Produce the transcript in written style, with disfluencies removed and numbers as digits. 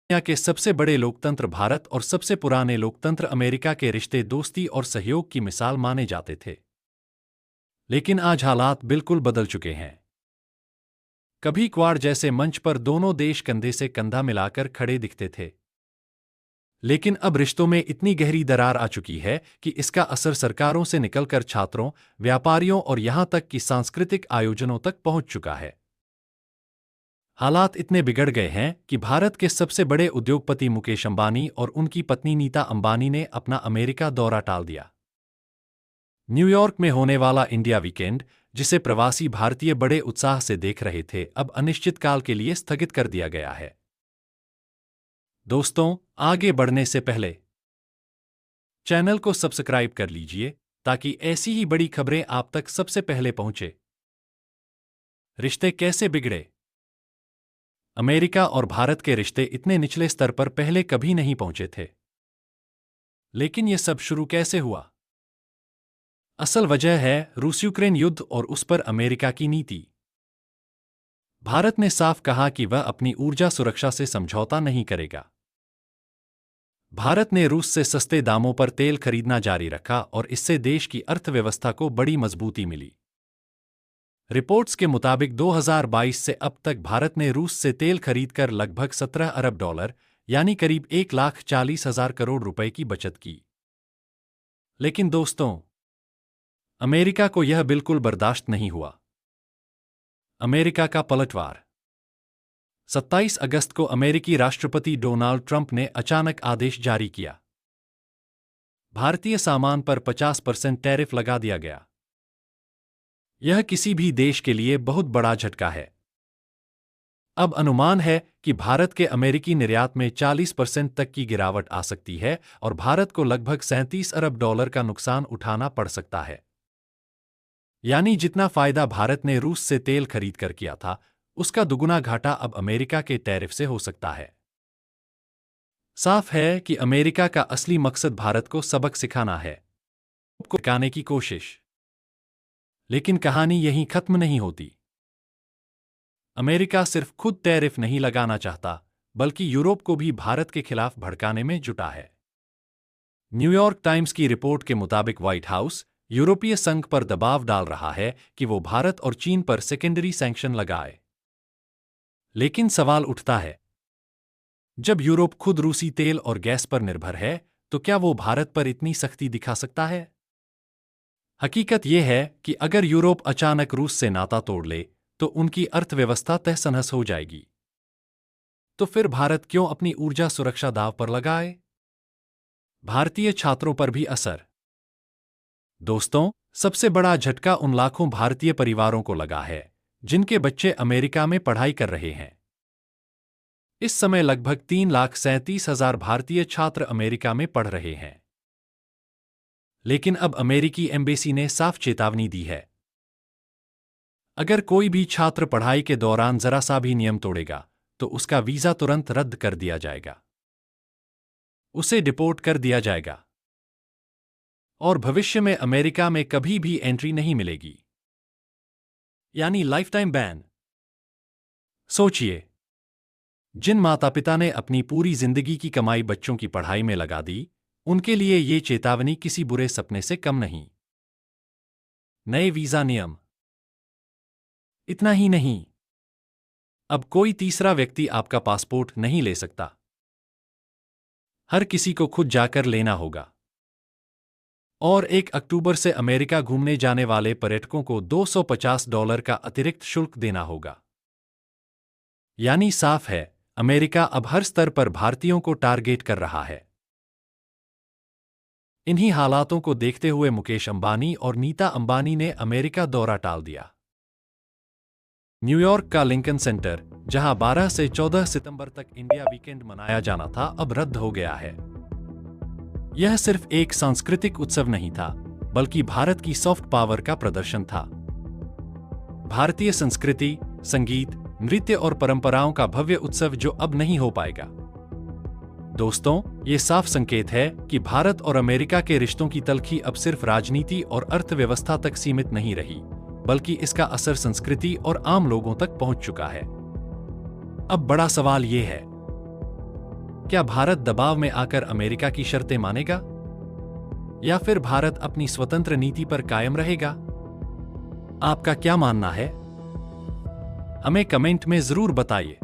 दुनिया के सबसे बड़े लोकतंत्र भारत और सबसे पुराने लोकतंत्र अमेरिका के रिश्ते दोस्ती और सहयोग की मिसाल माने जाते थे। लेकिन आज हालात बिल्कुल बदल चुके हैं। कभी क्वाड जैसे मंच पर दोनों देश कंधे से कंधा मिलाकर खड़े दिखते थे, लेकिन अब रिश्तों में इतनी गहरी दरार आ चुकी है कि इसका असर सरकारों से निकलकर छात्रों, व्यापारियों और यहां तक कि सांस्कृतिक आयोजनों तक पहुंच चुका है। हालात इतने बिगड़ गए हैं कि भारत के सबसे बड़े उद्योगपति मुकेश अंबानी और उनकी पत्नी नीता अंबानी ने अपना अमेरिका दौरा टाल दिया। न्यूयॉर्क में होने वाला इंडिया वीकेंड, जिसे प्रवासी भारतीय बड़े उत्साह से देख रहे थे, अब अनिश्चितकाल के लिए स्थगित कर दिया गया है। दोस्तों, आगे बढ़ने से पहले चैनल को सब्सक्राइब कर लीजिए ताकि ऐसी ही बड़ी खबरें आप तक सबसे पहले पहुंचे। रिश्ते कैसे बिगड़े? अमेरिका और भारत के रिश्ते इतने निचले स्तर पर पहले कभी नहीं पहुंचे थे। लेकिन यह सब शुरू कैसे हुआ? असल वजह है रूस यूक्रेन युद्ध और उस पर अमेरिका की नीति। भारत ने साफ कहा कि वह अपनी ऊर्जा सुरक्षा से समझौता नहीं करेगा। भारत ने रूस से सस्ते दामों पर तेल खरीदना जारी रखा और इससे देश की अर्थव्यवस्था को बड़ी मजबूती मिली। रिपोर्ट्स के मुताबिक 2022 से अब तक भारत ने रूस से तेल खरीदकर लगभग 17 अरब डॉलर यानी करीब 1,40,000 करोड़ रुपए की बचत की। लेकिन दोस्तों, अमेरिका को यह बिल्कुल बर्दाश्त नहीं हुआ। अमेरिका का पलटवार। 27 अगस्त को अमेरिकी राष्ट्रपति डोनाल्ड ट्रंप ने अचानक आदेश जारी किया। भारतीय सामान पर 50% टैरिफ लगा दिया गया। यह किसी भी देश के लिए बहुत बड़ा झटका है। अब अनुमान है कि भारत के अमेरिकी निर्यात में 40% तक की गिरावट आ सकती है और भारत को लगभग 37 अरब डॉलर का नुकसान उठाना पड़ सकता है। यानी जितना फायदा भारत ने रूस से तेल खरीद कर किया था, उसका दुगुना घाटा अब अमेरिका के टैरिफ से हो सकता है। साफ है कि अमेरिका का असली मकसद भारत को सबक सिखाना है, को सिखाने की कोशिश। लेकिन कहानी यहीं खत्म नहीं होती। अमेरिका सिर्फ खुद टैरिफ नहीं लगाना चाहता, बल्कि यूरोप को भी भारत के खिलाफ भड़काने में जुटा है। न्यूयॉर्क टाइम्स की रिपोर्ट के मुताबिक व्हाइट हाउस यूरोपीय संघ पर दबाव डाल रहा है कि वो भारत और चीन पर सेकेंडरी सैंक्शन लगाए। लेकिन सवाल उठता है, जब यूरोप खुद रूसी तेल और गैस पर निर्भर है, तो क्या वो भारत पर इतनी सख्ती दिखा सकता है? हकीकत यह है कि अगर यूरोप अचानक रूस से नाता तोड़ ले, तो उनकी अर्थव्यवस्था तहस-नहस हो जाएगी। तो फिर भारत क्यों अपनी ऊर्जा सुरक्षा दांव पर लगाए? भारतीय छात्रों पर भी असर। दोस्तों, सबसे बड़ा झटका उन लाखों भारतीय परिवारों को लगा है जिनके बच्चे अमेरिका में पढ़ाई कर रहे हैं। इस समय लगभग 3,37,000 भारतीय छात्र अमेरिका में पढ़ रहे हैं। लेकिन अब अमेरिकी एम्बेसी ने साफ चेतावनी दी है, अगर कोई भी छात्र पढ़ाई के दौरान जरा सा भी नियम तोड़ेगा, तो उसका वीजा तुरंत रद्द कर दिया जाएगा, उसे डिपोर्ट कर दिया जाएगा और भविष्य में अमेरिका में कभी भी एंट्री नहीं मिलेगी। यानी लाइफ टाइम बैन। सोचिए, जिन माता पिता ने अपनी पूरी जिंदगी की कमाई बच्चों की पढ़ाई में लगा दी, उनके लिए ये चेतावनी किसी बुरे सपने से कम नहीं। नए वीजा नियम। इतना ही नहीं, अब कोई तीसरा व्यक्ति आपका पासपोर्ट नहीं ले सकता। हर किसी को खुद जाकर लेना होगा। और 1 अक्टूबर से अमेरिका घूमने जाने वाले पर्यटकों को $250 का अतिरिक्त शुल्क देना होगा। यानी साफ है, अमेरिका अब हर स्तर पर भारतीयों को टारगेट कर रहा है। इन्हीं हालातों को देखते हुए मुकेश अंबानी और नीता अंबानी ने अमेरिका दौरा टाल दिया। न्यूयॉर्क का लिंकन सेंटर, जहां 12 से 14 सितंबर तक इंडिया वीकेंड मनाया जाना था, अब रद्द हो गया है। यह सिर्फ एक सांस्कृतिक उत्सव नहीं था, बल्कि भारत की सॉफ्ट पावर का प्रदर्शन था। भारतीय संस्कृति, संगीत, नृत्य और परंपराओं का भव्य उत्सव जो अब नहीं हो पाएगा। दोस्तों, ये साफ संकेत है कि भारत और अमेरिका के रिश्तों की तलखी अब सिर्फ राजनीति और अर्थव्यवस्था तक सीमित नहीं रही, बल्कि इसका असर संस्कृति और आम लोगों तक पहुंच चुका है। अब बड़ा सवाल ये है, क्या भारत दबाव में आकर अमेरिका की शर्तें मानेगा, या फिर भारत अपनी स्वतंत्र नीति पर कायम रहेगा? आपका क्या मानना है? हमें कमेंट में जरूर बताइए।